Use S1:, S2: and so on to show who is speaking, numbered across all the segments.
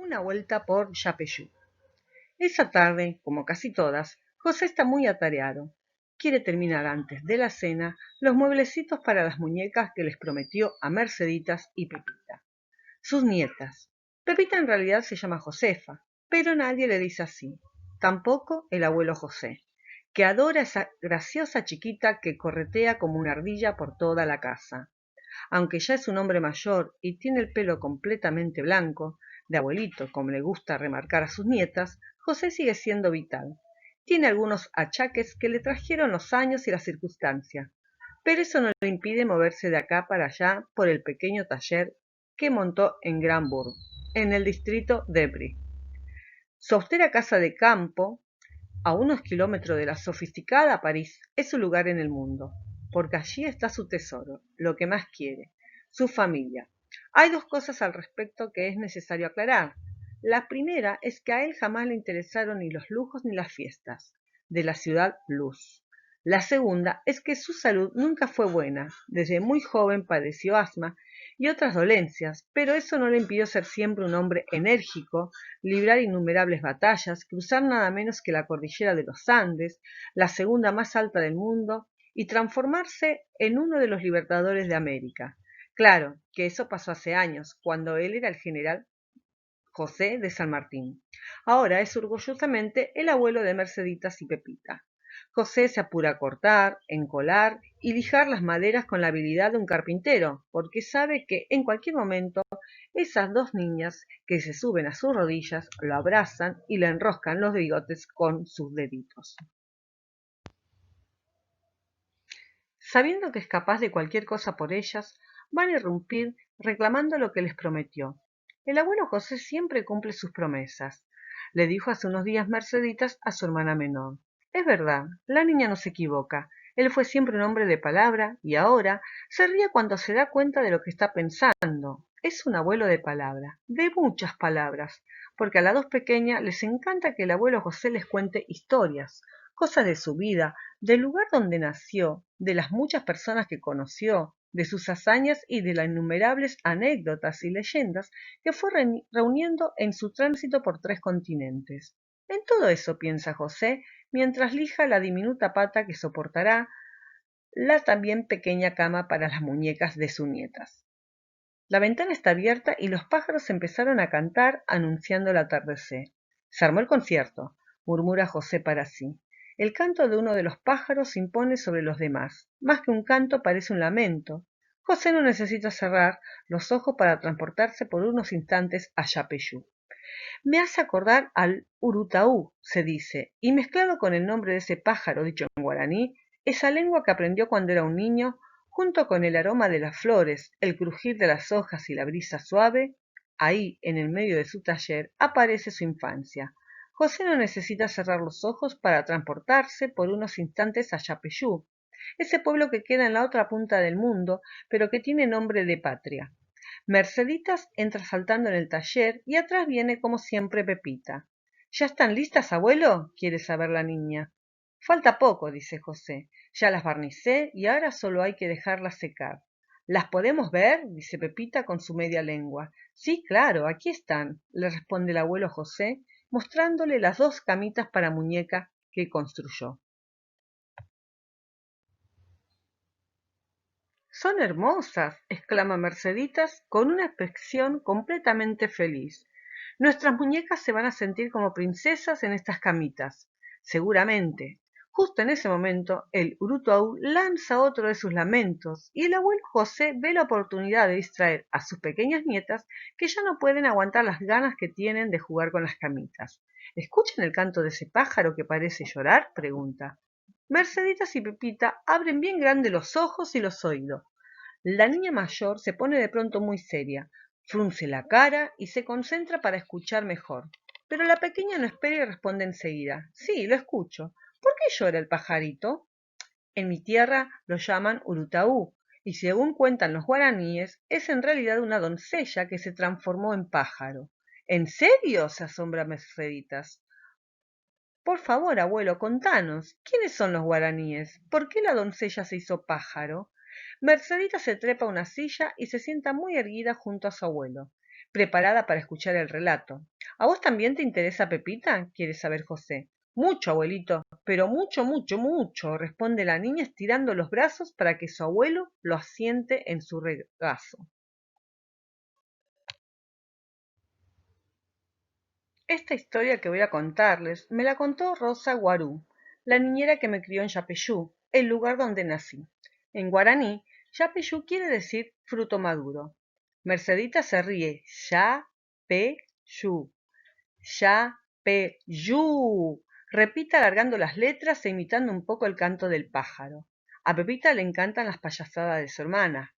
S1: Una vuelta por Yapeyú. Esa tarde, como casi todas, José está muy atareado. Quiere terminar antes de la cena los mueblecitos para las muñecas que les prometió a Merceditas y Pepita, sus nietas. Pepita en realidad se llama Josefa, pero nadie le dice así. Tampoco el abuelo José, que adora a esa graciosa chiquita que corretea como una ardilla por toda la casa. Aunque ya es un hombre mayor y tiene el pelo completamente blanco, de abuelito, como le gusta remarcar a sus nietas, José sigue siendo vital. Tiene algunos achaques que le trajeron los años y las circunstancias, pero eso no le impide moverse de acá para allá por el pequeño taller que montó en Granburg, en el distrito de Brie. Su austera casa de campo, a unos kilómetros de la sofisticada París, es su lugar en el mundo, porque allí está su tesoro, lo que más quiere, su familia. Hay dos cosas al respecto que es necesario aclarar. La primera es que a él jamás le interesaron ni los lujos ni las fiestas de la ciudad Luz. La segunda es que su salud nunca fue buena. Desde muy joven padeció asma y otras dolencias, pero eso no le impidió ser siempre un hombre enérgico, librar innumerables batallas, cruzar nada menos que la cordillera de los Andes, la segunda más alta del mundo, y transformarse en uno de los libertadores de América. Claro que eso pasó hace años, cuando él era el general José de San Martín. Ahora es orgullosamente el abuelo de Merceditas y Pepita. José se apura a cortar, encolar y lijar las maderas con la habilidad de un carpintero, porque sabe que en cualquier momento esas dos niñas que se suben a sus rodillas lo abrazan y le enroscan los bigotes con sus deditos. Sabiendo que es capaz de cualquier cosa por ellas, van a irrumpir reclamando lo que les prometió. El abuelo José siempre cumple sus promesas, le dijo hace unos días Merceditas a su hermana menor. Es verdad, la niña no se equivoca. Él fue siempre un hombre de palabra y ahora se ríe cuando se da cuenta de lo que está pensando. Es un abuelo de palabra, de muchas palabras, porque a las dos pequeñas les encanta que el abuelo José les cuente historias, cosas de su vida, del lugar donde nació, de las muchas personas que conoció, de sus hazañas y de las innumerables anécdotas y leyendas que fue reuniendo en su tránsito por 3 continentes. En todo eso piensa José mientras lija la diminuta pata que soportará la también pequeña cama para las muñecas de sus nietas. La ventana está abierta y los pájaros empezaron a cantar anunciando el atardecer. Se armó el concierto, murmura José para sí. El canto de uno de los pájaros se impone sobre los demás. Más que un canto parece un lamento. José no necesita cerrar los ojos para transportarse por unos instantes a Yapeyú. Me hace acordar al Urutaú, se dice, y mezclado con el nombre de ese pájaro dicho en guaraní, esa lengua que aprendió cuando era un niño, junto con el aroma de las flores, el crujir de las hojas y la brisa suave, ahí, en el medio de su taller, aparece su infancia. José no necesita cerrar los ojos para transportarse por unos instantes a Yapeyú, ese pueblo que queda en la otra punta del mundo, pero que tiene nombre de patria. Merceditas entra saltando en el taller y atrás viene como siempre Pepita. ¿Ya están listas, abuelo?, quiere saber la niña. Falta poco, dice José. Ya las barnicé y ahora solo hay que dejarlas secar. ¿Las podemos ver?, dice Pepita con su media lengua. Sí, claro, aquí están, le responde el abuelo José, mostrándole las 2 camitas para muñeca que construyó. Son hermosas, exclama Merceditas con una expresión completamente feliz. Nuestras muñecas se van a sentir como princesas en estas camitas. Seguramente. Justo en ese momento, el Urutuau lanza otro de sus lamentos y el abuelo José ve la oportunidad de distraer a sus pequeñas nietas que ya no pueden aguantar las ganas que tienen de jugar con las camitas. ¿Escuchan el canto de ese pájaro que parece llorar?, pregunta. Merceditas y Pepita abren bien grande los ojos y los oídos. La niña mayor se pone de pronto muy seria, frunce la cara y se concentra para escuchar mejor. Pero la pequeña no espera y responde enseguida. Sí, lo escucho. ¿Por qué llora el pajarito? En mi tierra lo llaman Urutaú, y según cuentan los guaraníes, es en realidad una doncella que se transformó en pájaro. ¿En serio?, se asombra Merceditas. Por favor, abuelo, contanos, ¿quiénes son los guaraníes? ¿Por qué la doncella se hizo pájaro? Mercedita se trepa a una silla y se sienta muy erguida junto a su abuelo, preparada para escuchar el relato. ¿A vos también te interesa Pepita?, quiere saber José. Mucho, abuelito, pero mucho, mucho, mucho, responde la niña estirando los brazos para que su abuelo lo asiente en su regazo. Esta historia que voy a contarles me la contó Rosa Guarú, la niñera que me crió en Yapeyú, el lugar donde nací. En guaraní, Yapeyú quiere decir fruto maduro. Mercedita se ríe. Ya-pe-yu. Ya-pe-yu. Repite alargando las letras e imitando un poco el canto del pájaro. A Pepita le encantan las payasadas de su hermana.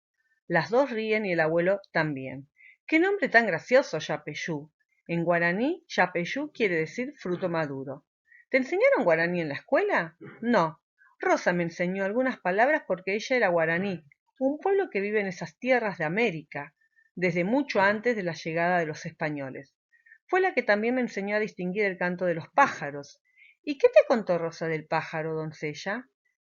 S1: Las dos ríen y el abuelo también. ¡Qué nombre tan gracioso, Yapeyú! En guaraní, Yapeyú quiere decir fruto maduro. ¿Te enseñaron guaraní en la escuela? No. Rosa me enseñó algunas palabras porque ella era guaraní, un pueblo que vive en esas tierras de América, desde mucho antes de la llegada de los españoles. Fue la que también me enseñó a distinguir el canto de los pájaros. ¿Y qué te contó Rosa del pájaro, doncella?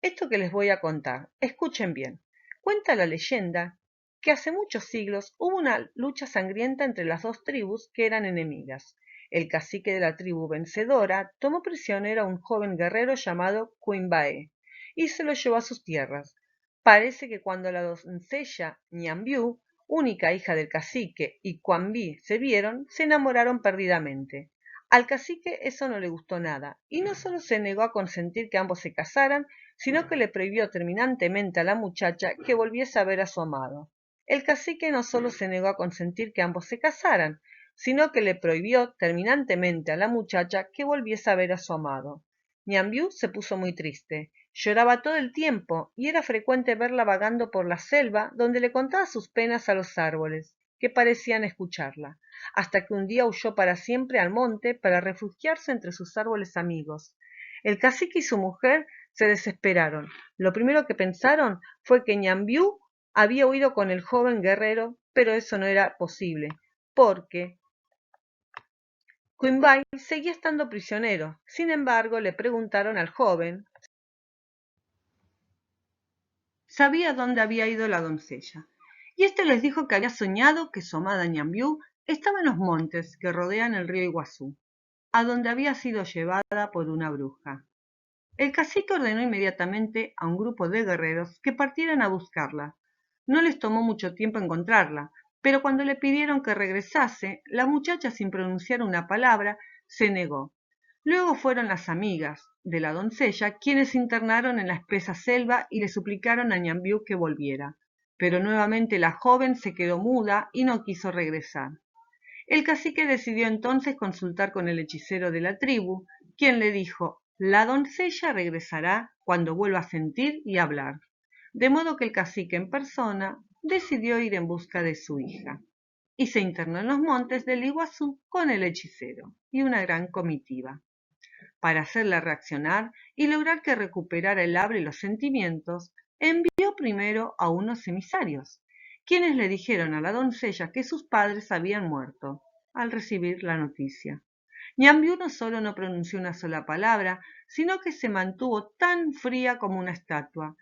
S1: Esto que les voy a contar. Escuchen bien. Cuenta la leyenda que hace muchos siglos hubo una lucha sangrienta entre las dos tribus que eran enemigas. El cacique de la tribu vencedora tomó prisionero a un joven guerrero llamado Quimbae y se lo llevó a sus tierras. Parece que cuando la doncella Ñambiú, única hija del cacique, y Quambí se vieron, se enamoraron perdidamente. Al cacique eso no le gustó nada, y no solo se negó a consentir que ambos se casaran, sino que le prohibió terminantemente a la muchacha que volviese a ver a su amado. El cacique no solo se negó a consentir que ambos se casaran, sino que le prohibió terminantemente a la muchacha que volviese a ver a su amado. Ñambiú se puso muy triste, lloraba todo el tiempo y era frecuente verla vagando por la selva donde le contaba sus penas a los árboles, que parecían escucharla, hasta que un día huyó para siempre al monte para refugiarse entre sus árboles amigos. El cacique y su mujer se desesperaron. Lo primero que pensaron fue que Ñambiú había huido con el joven guerrero, pero eso no era posible, porque Quimby seguía estando prisionero. Sin embargo, le preguntaron al joven si sabía dónde había ido la doncella, y éste les dijo que había soñado que su amada Ñambiú estaba en los montes que rodean el río Iguazú, a donde había sido llevada por una bruja. El cacique ordenó inmediatamente a un grupo de guerreros que partieran a buscarla. No les tomó mucho tiempo encontrarla, pero cuando le pidieron que regresase, la muchacha, sin pronunciar una palabra, se negó. Luego fueron las amigas de la doncella quienes se internaron en la espesa selva y le suplicaron a Ñambiú que volviera. Pero nuevamente la joven se quedó muda y no quiso regresar. El cacique decidió entonces consultar con el hechicero de la tribu, quien le dijo: la doncella regresará cuando vuelva a sentir y hablar. De modo que el cacique en persona decidió ir en busca de su hija, y se internó en los montes del Iguazú con el hechicero y una gran comitiva. Para hacerla reaccionar y lograr que recuperara el habla y los sentimientos, envió primero a unos emisarios, quienes le dijeron a la doncella que sus padres habían muerto al recibir la noticia. Ñambiú no solo no pronunció una sola palabra, sino que se mantuvo tan fría como una estatua,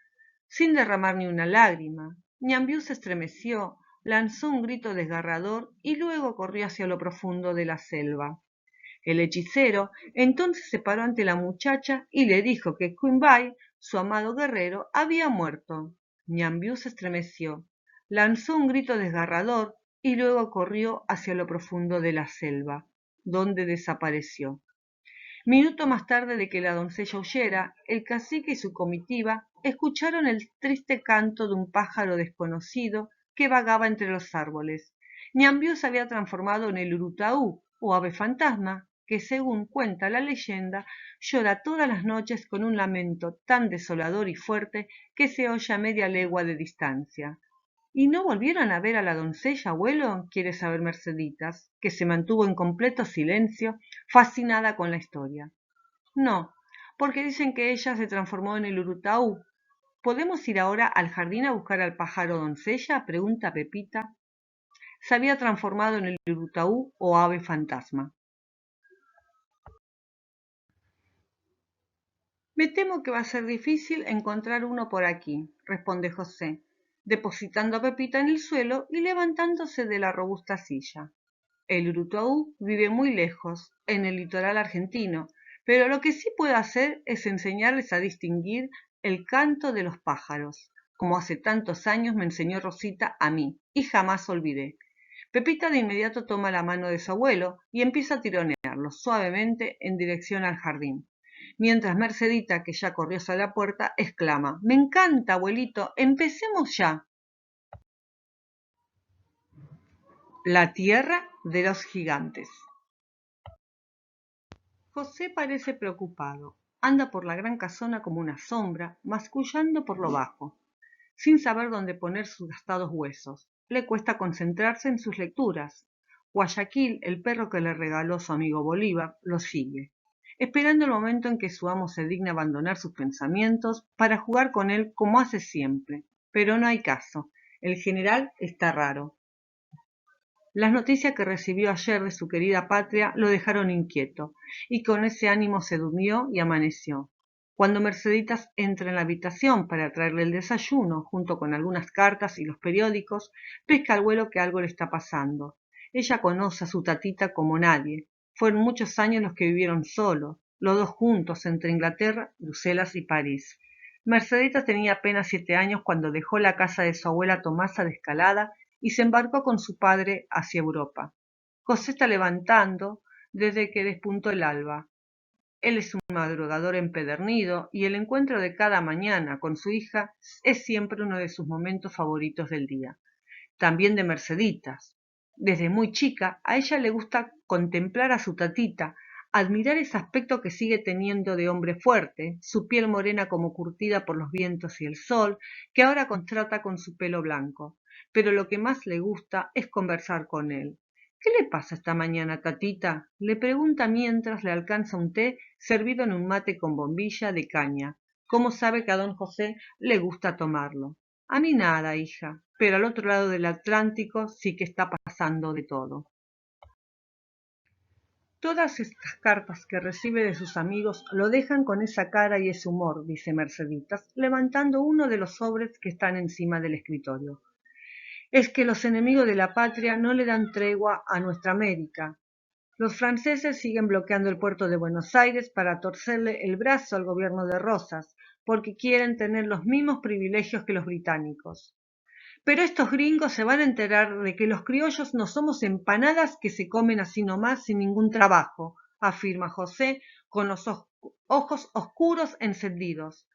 S1: sin derramar ni una lágrima. Ñambiú se estremeció, lanzó un grito desgarrador y luego corrió hacia lo profundo de la selva. El hechicero entonces se paró ante la muchacha y le dijo que Quimby, su amado guerrero, había muerto. Ñambiú se estremeció, lanzó un grito desgarrador y luego corrió hacia lo profundo de la selva, donde desapareció. Minuto más tarde de que la doncella huyera, el cacique y su comitiva escucharon el triste canto de un pájaro desconocido que vagaba entre los árboles. Ñambiú se había transformado en el urutaú, o ave fantasma, que según cuenta la leyenda, llora todas las noches con un lamento tan desolador y fuerte que se oye a media legua de distancia. ¿Y no volvieron a ver a la doncella, abuelo?, quiere saber Merceditas, que se mantuvo en completo silencio, fascinada con la historia. No, porque dicen que ella se transformó en el urutaú. ¿Podemos ir ahora al jardín a buscar al pájaro doncella?, pregunta Pepita. Se había transformado en el urutaú o ave fantasma. Me temo que va a ser difícil encontrar uno por aquí, responde José, depositando a Pepita en el suelo y levantándose de la robusta silla. El urutuaú vive muy lejos, en el litoral argentino, pero lo que sí puedo hacer es enseñarles a distinguir el canto de los pájaros, como hace tantos años me enseñó Rosita a mí, y jamás olvidé. Pepita de inmediato toma la mano de su abuelo y empieza a tironearlo suavemente en dirección al jardín. Mientras Mercedita, que ya corrió hacia la puerta, exclama: «¡Me encanta, abuelito! ¡Empecemos ya!». La tierra de los gigantes. José parece preocupado. Anda por la gran casona como una sombra, mascullando por lo bajo, sin saber dónde poner sus gastados huesos. Le cuesta concentrarse en sus lecturas. Guayaquil, el perro que le regaló su amigo Bolívar, lo sigue, esperando el momento en que su amo se digne abandonar sus pensamientos para jugar con él como hace siempre. Pero no hay caso. El general está raro. Las noticias que recibió ayer de su querida patria lo dejaron inquieto, y con ese ánimo se durmió y amaneció. Cuando Merceditas entra en la habitación para traerle el desayuno, junto con algunas cartas y los periódicos, pesca al vuelo que algo le está pasando. Ella conoce a su tatita como nadie. Fueron muchos años los que vivieron solos, los dos juntos entre Inglaterra, Bruselas y París. Merceditas tenía apenas 7 años cuando dejó la casa de su abuela Tomasa de Escalada y se embarcó con su padre hacia Europa. José está levantando desde que despuntó el alba. Él es un madrugador empedernido y el encuentro de cada mañana con su hija es siempre uno de sus momentos favoritos del día. También de Merceditas. Desde muy chica a ella le gusta contemplar a su tatita, admirar ese aspecto que sigue teniendo de hombre fuerte, su piel morena como curtida por los vientos y el sol, que ahora contrasta con su pelo blanco. Pero lo que más le gusta es conversar con él. «¿Qué le pasa esta mañana, tatita?», le pregunta mientras le alcanza un té servido en un mate con bombilla de caña. ¿Cómo sabe que a don José le gusta tomarlo? «A mí nada, hija, pero al otro lado del Atlántico sí que está pasando de todo». Todas estas cartas que recibe de sus amigos lo dejan con esa cara y ese humor, dice Merceditas, levantando uno de los sobres que están encima del escritorio. «Es que los enemigos de la patria no le dan tregua a nuestra América. Los franceses siguen bloqueando el puerto de Buenos Aires para torcerle el brazo al gobierno de Rosas, porque quieren tener los mismos privilegios que los británicos. Pero estos gringos se van a enterar de que los criollos no somos empanadas que se comen así nomás sin ningún trabajo», afirma José con los ojos oscuros encendidos.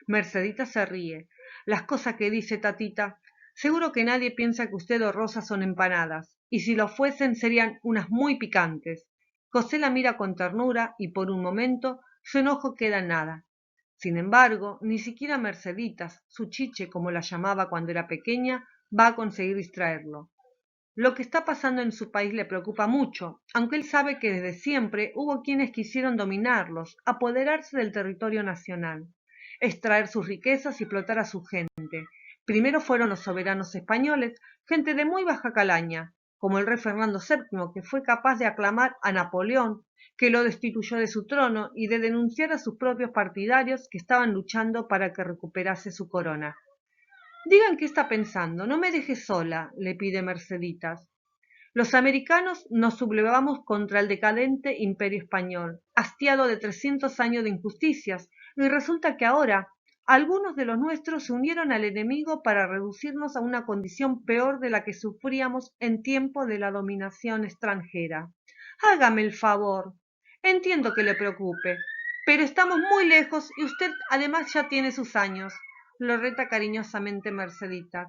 S1: Mercedita se ríe. «Las cosas que dice tatita. Seguro que nadie piensa que usted o Rosa son empanadas, y si lo fuesen serían unas muy picantes». José la mira con ternura y por un momento su enojo queda en nada. Sin embargo, ni siquiera Merceditas, su chiche como la llamaba cuando era pequeña, va a conseguir distraerlo. Lo que está pasando en su país le preocupa mucho, aunque él sabe que desde siempre hubo quienes quisieron dominarlos, apoderarse del territorio nacional, extraer sus riquezas y explotar a su gente. Primero fueron los soberanos españoles, gente de muy baja calaña, como el rey Fernando VII, que fue capaz de aclamar a Napoleón, que lo destituyó de su trono y de denunciar a sus propios partidarios que estaban luchando para que recuperase su corona. «Digan qué está pensando, no me deje sola», le pide Merceditas. «Los americanos nos sublevamos contra el decadente imperio español, hastiado de 300 años de injusticias, y resulta que ahora algunos de los nuestros se unieron al enemigo para reducirnos a una condición peor de la que sufríamos en tiempo de la dominación extranjera. Hágame el favor. Entiendo que le preocupe, pero estamos muy lejos y usted además ya tiene sus años», lo reta cariñosamente Merceditas.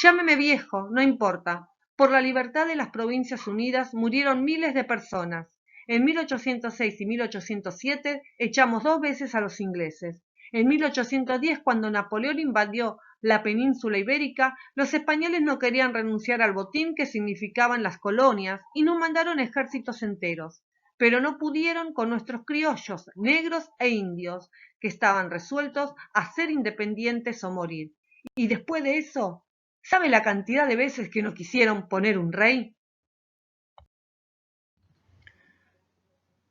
S1: «Llámeme viejo, no importa. Por la libertad de las Provincias Unidas murieron miles de personas. En 1806 y 1807 echamos 2 veces a los ingleses. En 1810, cuando Napoleón invadió la península ibérica, los españoles no querían renunciar al botín que significaban las colonias y nos mandaron ejércitos enteros. Pero no pudieron con nuestros criollos, negros e indios, que estaban resueltos a ser independientes o morir. Y después de eso, ¿sabe la cantidad de veces que nos quisieron poner un rey?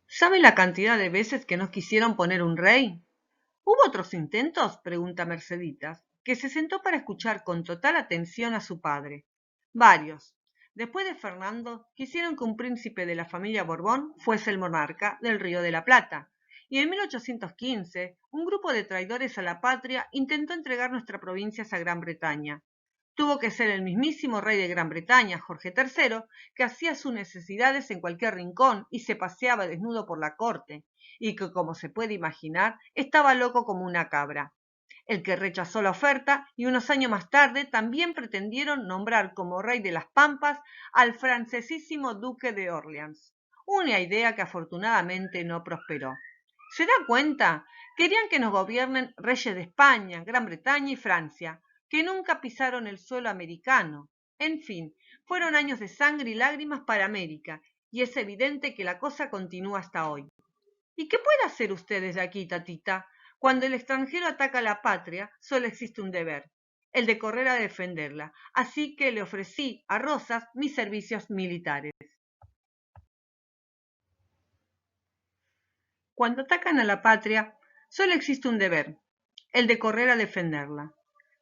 S1: ¿Sabe la cantidad de veces que nos quisieron poner un rey? ¿Hubo otros intentos?, pregunta Merceditas, que se sentó para escuchar con total atención a su padre. Varios. Después de Fernando, quisieron que un príncipe de la familia Borbón fuese el monarca del Río de la Plata, y en 1815 un grupo de traidores a la patria intentó entregar nuestra provincia a Gran Bretaña. Tuvo que ser el mismísimo rey de Gran Bretaña, Jorge III, que hacía sus necesidades en cualquier rincón y se paseaba desnudo por la corte, y que, como se puede imaginar, estaba loco como una cabra. El que rechazó la oferta y unos años más tarde también pretendieron nombrar como rey de las Pampas al francesísimo duque de Orleans, una idea que afortunadamente no prosperó. ¿Se da cuenta? Querían que nos gobiernen reyes de España, Gran Bretaña y Francia, que nunca pisaron el suelo americano. En fin, fueron años de sangre y lágrimas para América, y es evidente que la cosa continúa hasta hoy. ¿Y qué puede hacer usted desde aquí, tatita? Cuando el extranjero ataca a la patria, solo existe un deber, el de correr a defenderla. Así que le ofrecí a Rosas mis servicios militares. Cuando atacan a la patria, solo existe un deber, el de correr a defenderla.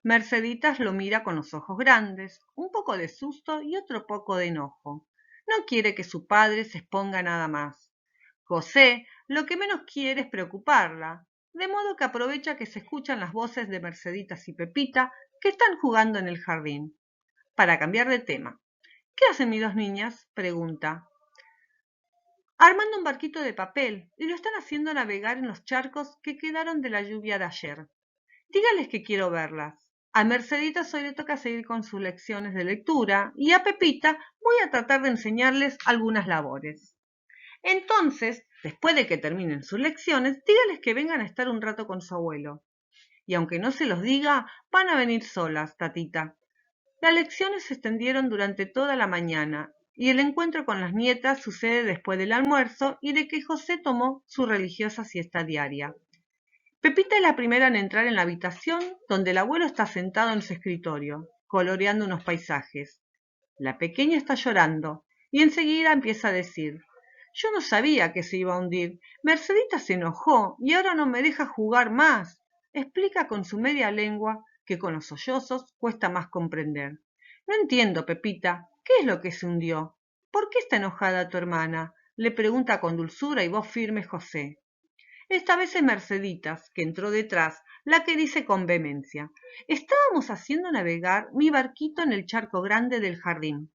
S1: Merceditas lo mira con los ojos grandes, un poco de susto y otro poco de enojo. No quiere que su padre se exponga nada más. José lo que menos quiere es preocuparla, de modo que aprovecha que se escuchan las voces de Merceditas y Pepita que están jugando en el jardín. Para cambiar de tema. ¿Qué hacen mis dos niñas? Pregunta. Armando un barquito de papel y lo están haciendo navegar en los charcos que quedaron de la lluvia de ayer. Dígales que quiero verlas. A Merceditas hoy le toca seguir con sus lecciones de lectura y a Pepita voy a tratar de enseñarles algunas labores. Entonces, después de que terminen sus lecciones, dígales que vengan a estar un rato con su abuelo. Y aunque no se los diga, van a venir solas, tatita. Las lecciones se extendieron durante toda la mañana y el encuentro con las nietas sucede después del almuerzo y de que José tomó su religiosa siesta diaria. Pepita es la primera en entrar en la habitación donde el abuelo está sentado en su escritorio, coloreando unos paisajes. La pequeña está llorando y enseguida empieza a decir: yo no sabía que se iba a hundir. Mercedita se enojó y ahora no me deja jugar más. Explica con su media lengua que con los sollozos cuesta más comprender. No entiendo, Pepita, ¿qué es lo que se hundió? ¿Por qué está enojada tu hermana? Le pregunta con dulzura y voz firme José. Esta vez es Merceditas, que entró detrás, la que dice con vehemencia: estábamos haciendo navegar mi barquito en el charco grande del jardín,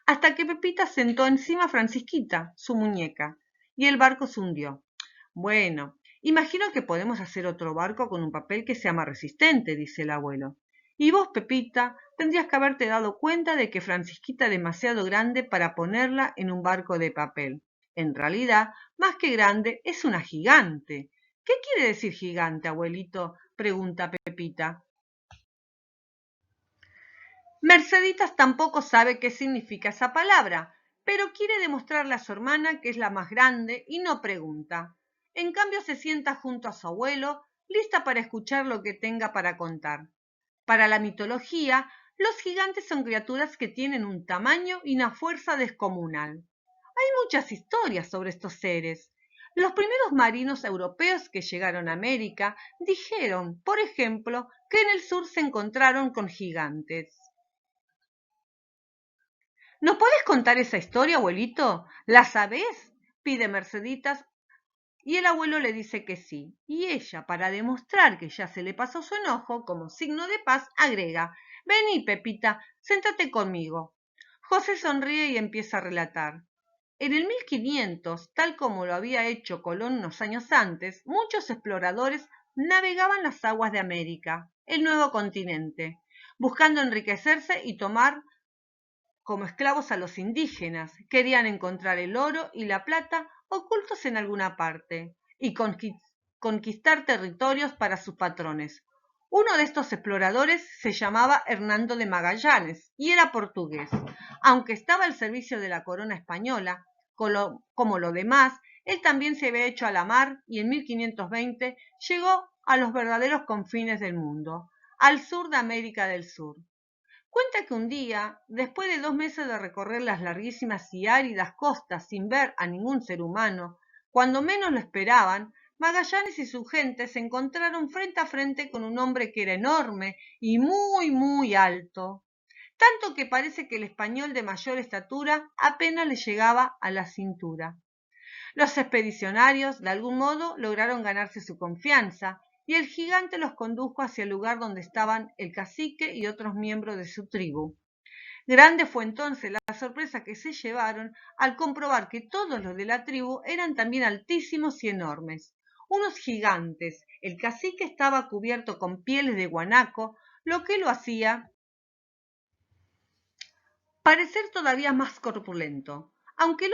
S1: hasta que Pepita sentó encima a Francisquita, su muñeca, y el barco se hundió. Bueno, imagino que podemos hacer otro barco con un papel que sea más resistente, dice el abuelo. Y vos, Pepita, tendrías que haberte dado cuenta de que Francisquita es demasiado grande para ponerla en un barco de papel. En realidad, más que grande, es una gigante. ¿Qué quiere decir gigante, abuelito? Pregunta Pepita. Merceditas tampoco sabe qué significa esa palabra, pero quiere demostrarle a su hermana que es la más grande y no pregunta. En cambio se sienta junto a su abuelo, lista para escuchar lo que tenga para contar. Para la mitología, los gigantes son criaturas que tienen un tamaño y una fuerza descomunal. Hay muchas historias sobre estos seres. Los primeros marinos europeos que llegaron a América dijeron, por ejemplo, que en el sur se encontraron con gigantes. ¿Nos podés contar esa historia, abuelito? ¿La sabés? Pide Merceditas y el abuelo le dice que sí. Y ella, para demostrar que ya se le pasó su enojo, como signo de paz, agrega: vení, Pepita, séntate conmigo. José sonríe y empieza a relatar. En el 1500, tal como lo había hecho Colón unos años antes, muchos exploradores navegaban las aguas de América, el nuevo continente, buscando enriquecerse y tomar como esclavos a los indígenas. Querían encontrar el oro y la plata ocultos en alguna parte y conquistar territorios para sus patrones. Uno de estos exploradores se llamaba Hernando de Magallanes y era portugués. Aunque estaba al servicio de la corona española, como lo demás, él también se había hecho a la mar y en 1520 llegó a los verdaderos confines del mundo, al sur de América del Sur. Cuenta que un día, después de 2 meses de recorrer las larguísimas y áridas costas sin ver a ningún ser humano, cuando menos lo esperaban, Magallanes y su gente se encontraron frente a frente con un hombre que era enorme y muy, muy alto. tanto que parece que el español de mayor estatura apenas le llegaba a la cintura. Los expedicionarios, de algún modo, lograron ganarse su confianza, y el gigante los condujo hacia el lugar donde estaban el cacique y otros miembros de su tribu. Grande fue entonces la sorpresa que se llevaron al comprobar que todos los de la tribu eran también altísimos y enormes, unos gigantes. El cacique estaba cubierto con pieles de guanaco, lo que lo hacía parecer todavía más corpulento, aunque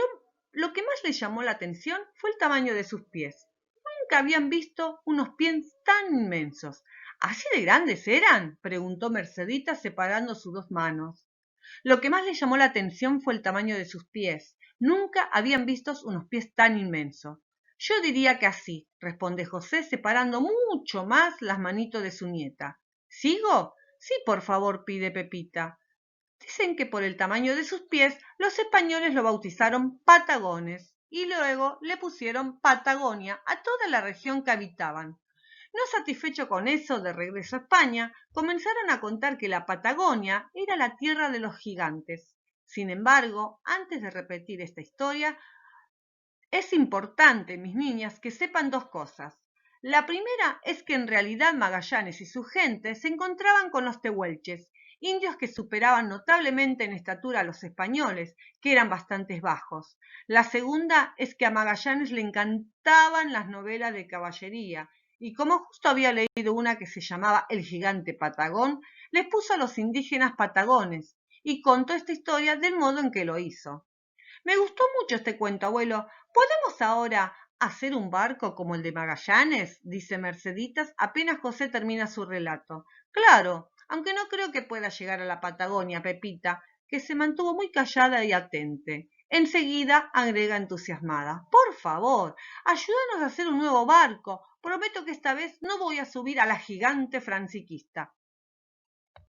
S1: lo que más le llamó la atención fue el tamaño de sus pies. Nunca habían visto unos pies tan inmensos. ¿Así de grandes eran?, preguntó Mercedita separando sus dos manos. Lo que más le llamó la atención fue el tamaño de sus pies. Nunca habían visto unos pies tan inmensos. Yo diría que así, responde José separando mucho más las manitos de su nieta. ¿Sigo? Sí, por favor, pide Pepita. Dicen que por el tamaño de sus pies los españoles lo bautizaron Patagones y luego le pusieron Patagonia a toda la región que habitaban. No satisfecho con eso, de regreso a España, comenzaron a contar que la Patagonia era la tierra de los gigantes. Sin embargo, antes de repetir esta historia, es importante, mis niñas, que sepan dos cosas. La primera es que en realidad Magallanes y su gente se encontraban con los tehuelches, indios que superaban notablemente en estatura a los españoles, que eran bastante bajos. La segunda es que a Magallanes le encantaban las novelas de caballería, y como justo había leído una que se llamaba El gigante Patagón, les puso a los indígenas patagones, y contó esta historia del modo en que lo hizo. Me gustó mucho este cuento, abuelo. ¿Podemos ahora hacer un barco como el de Magallanes?, dice Merceditas apenas José termina su relato. Claro, aunque no creo que pueda llegar a la Patagonia, Pepita, que se mantuvo muy callada y atente. Enseguida agrega entusiasmada. Por favor, ayúdanos a hacer un nuevo barco. Prometo que esta vez no voy a subir a la gigante francisquista.